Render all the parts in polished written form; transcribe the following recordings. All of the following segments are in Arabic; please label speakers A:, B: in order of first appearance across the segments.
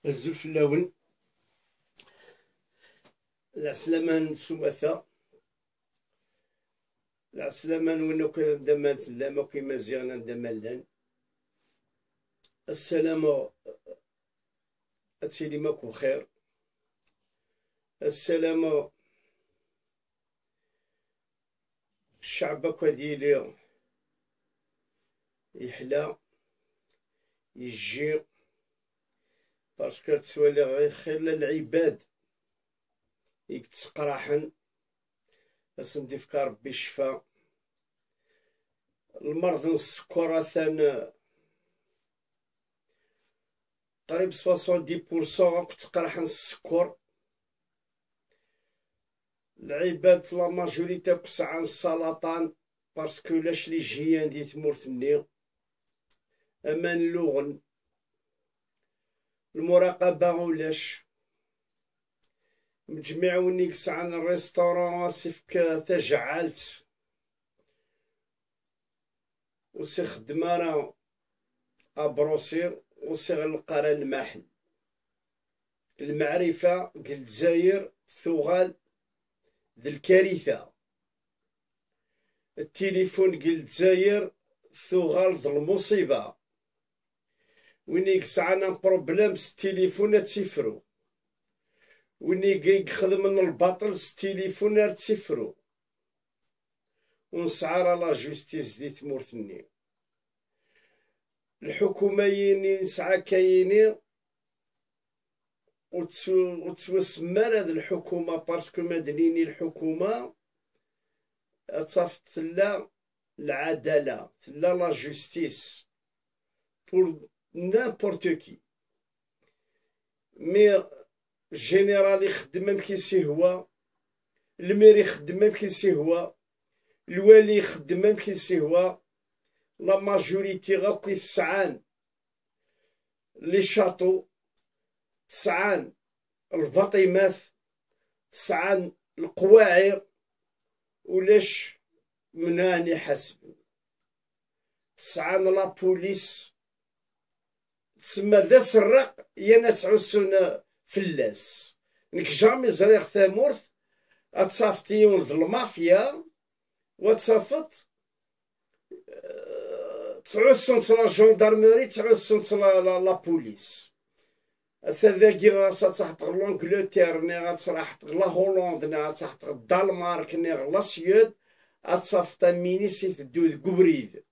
A: الزلفلاون العسلامان سمثا العسلامان وينو كان دمان فلام وكيما زيغنا دمان لان السلام أتسيدي ماكو خير السلام الشعب كديلي يحلى يجي باسكو تسوالي غير خير العباد يتسقراحن اسندي فكا ربي الشفاء المرض السكر ثان قريب 70% كتقرحن السكر العباد لا ماجوريتي كسعان السرطان باسكو لاش لي جيان دي تمورتني امان اللغن المراقبة ولاش مجمع ونيك سعان الريستوران سيفك تجعلت وسي خدمارا ابروسير وسي غنلقى المحل المعرفة قلت زاير ثغال ذي الكارثة التليفون قلت زاير ثغال ذي المصيبة وينيك سعانا بروبلام التليفون تسفرو وينيك يخدم من الباطل التليفون تسفرو ونسعى لا جوستيس دي تمورتني الحكومة يني نسعى كايني وتسمر هاد الحكومة باسكو مدنيني الحكومة تصافت ثلا العدالة ثلا لا جوستيس بور نامبورتو كي مي الجينيرال يخدم بكيسي هو الميري يخدم بكيسي هو الوالي يخدم بكيسي هو لا ماجوريتي غاكي تسعان لي شاطو تسعان الباطيمات تسعان القواعر ولاش مناني حسب تسعان لا بوليس تسمى ذا سرق يانا تعسون فلاس نك جامي زريق ثامورث اتصافتيون ذا المافيا وتصافت تعسون لا جوندارموري تعسون لا بوليس ثاذاكي غاسا تحت لونجلتير ني غاتراح لا هولندا ني غاتحت الدنمارك ني لا سويد اتصافت مينيسي تدود كبريد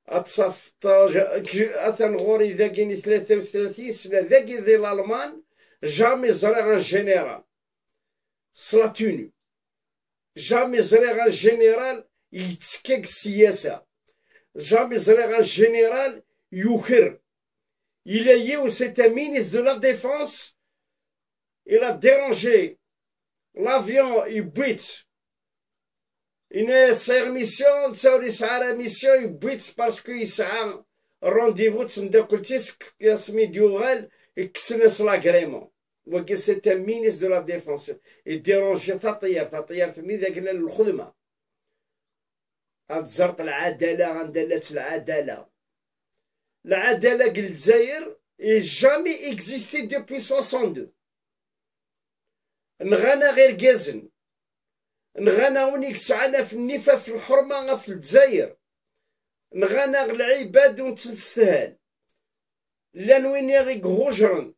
A: اتصافت اثن غوري ذاكيني 33 سنه ذاكي ذي الالمان جامي زريغ ان جينيرال سلاتوني جامي زريغ ان جينيرال يتسكك السياسه جامي زريغ ان جينيرال يوخر il a eu cet ministre de la défense il a dérangé l'avion يبيت ينسير ميسيون تساولي يسعى ميسيون يبيت باسكو يسعى رونديفو تسمدا كلتيسك سميديو غال يكسنس لاكريمون وكي سيت مينيس دو لا ديفونس يديرونجي تطير تمني ذاك الخدمه هاد زرط العداله غندلات العداله العداله قل الجزائر جامي اكزيستي دوبوي 62 نغانا غير كازن نغانا ونيك سعانا في النفا في الحرمه في الجزائر نغانا العباد ونتستهل لان وين يغيك هجرن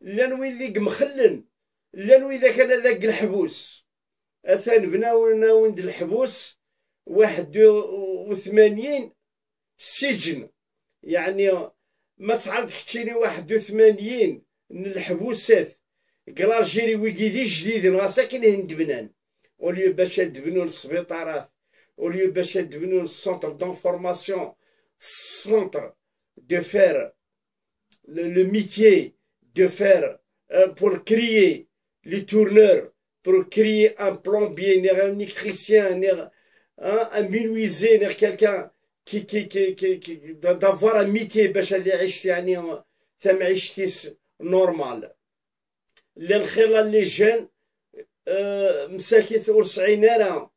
A: لان وين ذيك مخلن لان وين ذاك انا ذاك الحبوس اثان بناونا وند الحبوس 81 سجن يعني ما تعرض كتيني 81 من الحبوسات كلاجيري ويكيدي جديد راه ساكن هند بنان اوليو باش يدبنوا للسبيطارات اوليو باش يدبنوا للسونتر دونفورماسيون سونتر دو فير لو ميتيي دو فير pour créer les tourneurs pour créer un plombier un électricien un menuisier quelqu'un qui d'avoir un métier باش يعيش يعني ثم عيشتيس نورمال للخير اللي جان مساكيت ورسعينا راه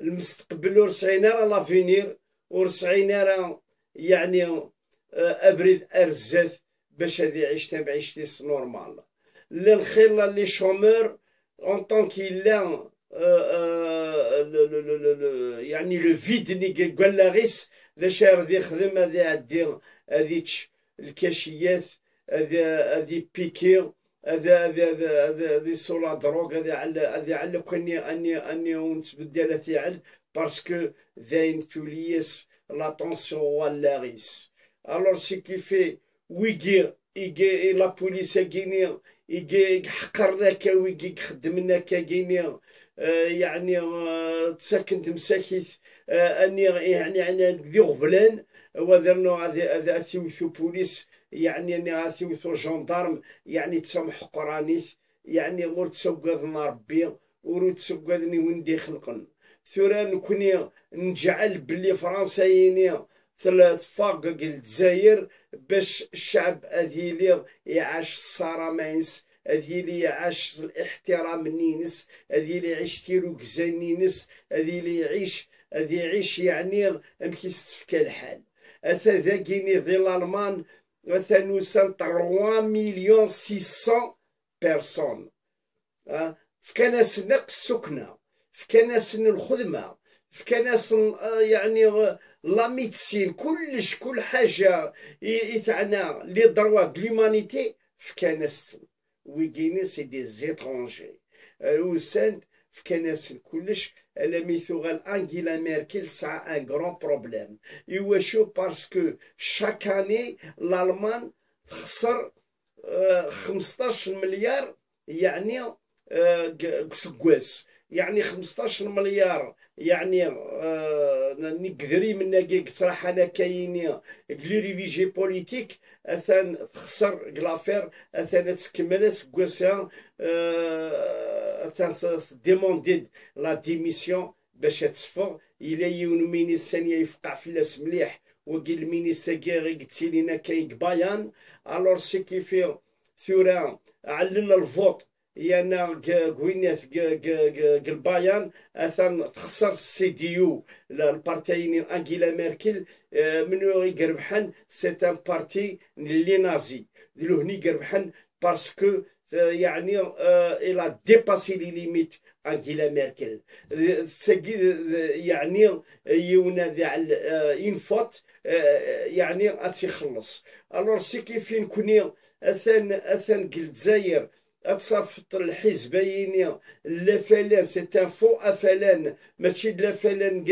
A: المستقبل ورسعينا راه لافينير ورسعينا راه يعني ابرد ارزاث باش هذه يعيش بعيشتيس نورمال. للخير لي شومور اون طون كيلا يعني لو فيد اللي قال لا غيس ذا شهر ذي خدم هذه عدي هذه الكاشيات هذه بيكي هذه سولا دروغ هذه على اني ونتبدل تاعل باسكو ذاين توليس لاتونسيون ولا غيس. الوغ سي كي في يجي لا بوليس كينيا يجي حقرناك ويجي خدمناك كينيا يعني تساكن مساكيت اني يعني ذي غبلان وذرنو هذا ثيوثو بوليس يعني اني ثيوثو جندارم يعني تسامح قرانيث يعني غور تسوقذنا ربي ورو تسوقذني وين دي خلقن ثورا نكوني نجعل بلي فرنسايين ثلاث فاق الجزائر باش الشعب اذيلي يعاش الصرامينس اذيلي يعاش الاحترام نينس اذيلي يعيش تيرو كزانينس اذيلي يعيش يعني مكيس في الحال اثا ذاكيني ذي الالمان اثا نوسان 3 مليون 600 بيرسون فكناس نقص السكنه فكناس الخدمه فكناس يعني لا ميدسين كلش كل حاجه يتعنى لي دروا د لومانيتي فكناس ويكيني سي دي زيترونجي وسان فكناس كلش على ميثو غال انجيلا ميركل سا ان غران بروبليم يواشو باسكو شاك اني الالمان خسر 15 مليار يعني كسكواس يعني 15 مليار يعني نقدري من ناقيك صراحة أنا كايني قلي ريفيجي بوليتيك أثان خسر كلافير أثان تكملت كواسا أثان ديمونديد لا ديميسيون باش تصفر إلا يون مينيسانيا يفقع فلاس مليح وقيل المينيسا كاغي قلتي لينا كاين كبايان ألور سي كيفي ثورا علنا الفوت يانا كوينات البايان اثان تخسر السي دي يو البارتيين انجيلا ميركل منو يقربحن سي ان بارتي اللي نازي دلو هني يقربحن باسكو يعني الى ديباسي لي ليميت انجيلا ميركل يعني يونا اون فوت يعني اتيخلص. الوغ سي كيفين كوني اثان الجزائر اتصفت الحزبين لافلان سي ان فو افلان ماشي لافلان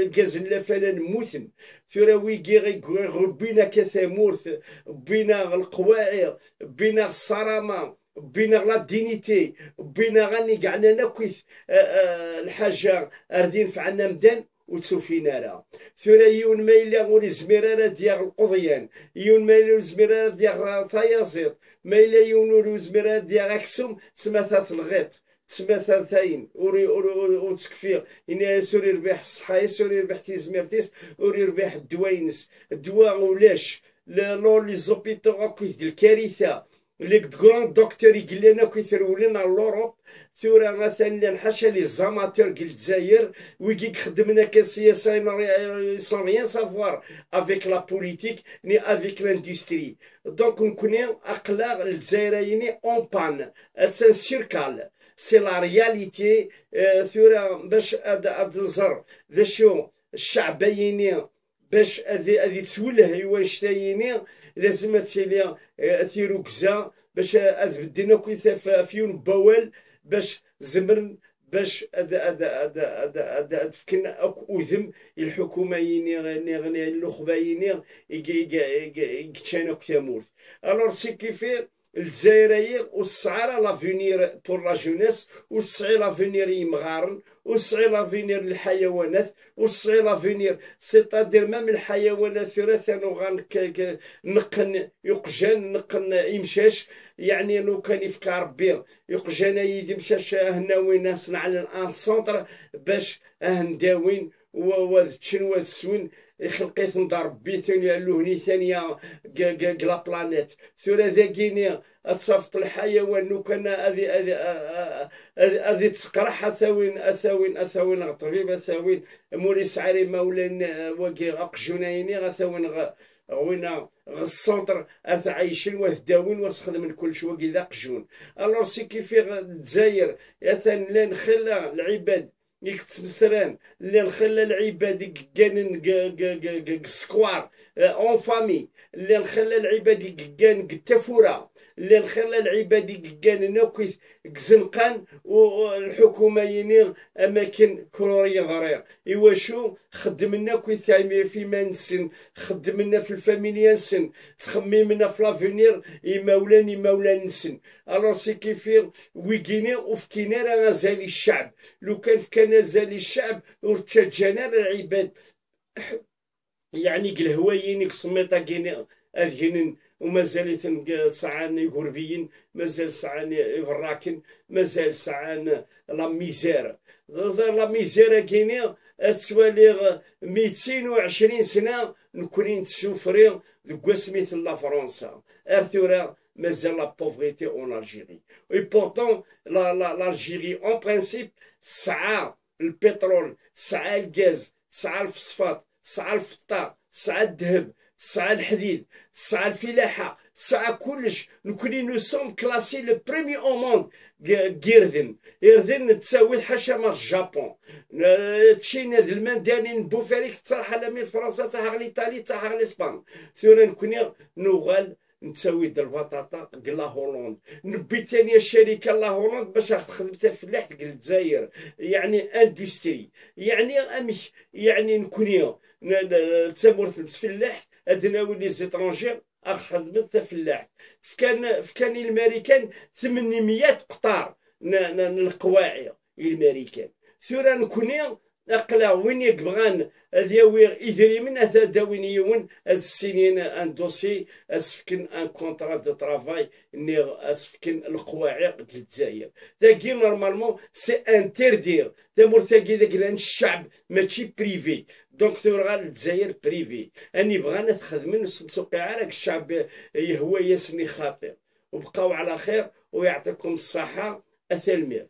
A: كاز لافلان موثن ثراوي كي ربينا كثامورث بينا القواعر بينا الصرامه بينا لا دينيتي بينا غني كاعنا ناكوث الحاجه اردين فعنا مدان وتسوفينا راه ثورا يون مايلا غوري زميرارا ديال القضيان يون مايلا زميرارا ديال ثايازيط مايلا يون زميرارا ديال اكسوم تسمى الغيط تسمى ثاين وتكفي إني سوري ربح الصحة سوري ربح تيزميرتيس وري ربح الدواينس الدواء ولاش لي زوبيتو هاكويث ديال الكارثة لي كغون دكتور يقلنا كيثرولنا لوروب ثورا مثلا نحاشا لي زاماتور ديال الجزائر ويجي خدمنا كسياسه سون ريان سافوار افيك لا بوليتيك ني افيك لاندستري دونك نكوني اقلاق الجزائريين اون بان اتسان سيركال سي لا رياليتي ثورا باش ادزر ذا شو الشعبيين باش هذه تولى يواشتايني لازم تسيلي ثيرو كزا باش بدينا كيثا فيون بوال باش زمرن باش فكنا أذم الحكومة غني الأخبايين يجتشانا كثامورث. ألور سي كيفي الجزائريين والصعارة لافونير بور لا جونيس والصعي لافونير يمغارن والصعي لافونير للحيوانات والصعي لافونير سيتادير مام الحيوانات ثلاثة نقن يقجان نقن يمشاش يعني لو كان يفكر ربي يقجانا يدي مشاش هنا وين صنع الان سونتر باش نداوين وشنو السوين خلقيت ندار بيثون يالو هني ثانية لا بلانيت ثورا ذاكيني اتصفت الحيوان لو كان هذه تسقرح اثاوين طبيب اثاوين موريس عاري مولان واكي اقجونايني اثاوين وين السونتر عايشين وثداوين وتخدم كل شويه كذا قجون. الوغ سي كيفي الجزائر لا نخلى العباد يكتمسران اللي نخلى العباد كان سكوار اون فامي، اللي نخلى العباد كان التفوره، اللي نخلى العباد كان ناكيث كزنقان والحكومه ينير اماكن كروريه ضرير. ايوا شو خدمنا كويث فيما نسن، خدمنا في الفاميليا نسن، تخممنا في لافونير يمولان نسن. الوغ سي كيفير ويكينا وفكينا راه غازالي الشعب، لو كان فكان زالي الشعب ورتجانا العباد يعني الهوايين كسميطا كينا اذهن ومازال ساعان غربيين، مازال ساعان براكن، مازال ساعان لا ميزير. لا ميزير كاينه تسوالي 220 سنه نكونين تسوفري ذوك سميت لا فرنسا ارثورا مازال لا بوفريتي اون الجيري. اي بورتون الجيري اون برانسيب تسعى البترول، تسعى الغاز، تسعى الفوسفات، تسعى الفطار، تسعى الذهب، تسعى الحديد، تسعى الفلاحه، تسعى كلش. نكوني نو سوم كلاسي لو بريمي او موند. إردن تساوي حاشا الجابون، تشينا ذ المندانين بوفاريك تروح على ميل فرنسا تاع ليطالي تاع الاسبان. ثورا نكوني نوغال نتساوي د البطاطا قلا هولندا. نبي تاني الشركه لا هولندا باش تخدم فلاح تقل الجزائر، يعني اندستري، يعني امش يعني نكوني تسامرت الفلاح ادناوي لي زيترونجير خدمت فلاح. فكان الامريكان 800 قطار القواعي الامريكان. ثورا نكوني اقلا وين يبغان هذاوي يدري من هذا داوين يون هاد السنين ان دوسي اسفكن ان كونترا دو طرافاي ني اسفكن القواعي د الجزائر. داكي نورمالمون سي انتردير دا مرتقي داك الشعب ماشي بريفي. دونك تورغال الجزائر بريفي اني بغانا تخدمين السوق عراك الشعب يهوى ياسني خاطر. وبقاو على خير ويعطيكم الصحه. اثلمير.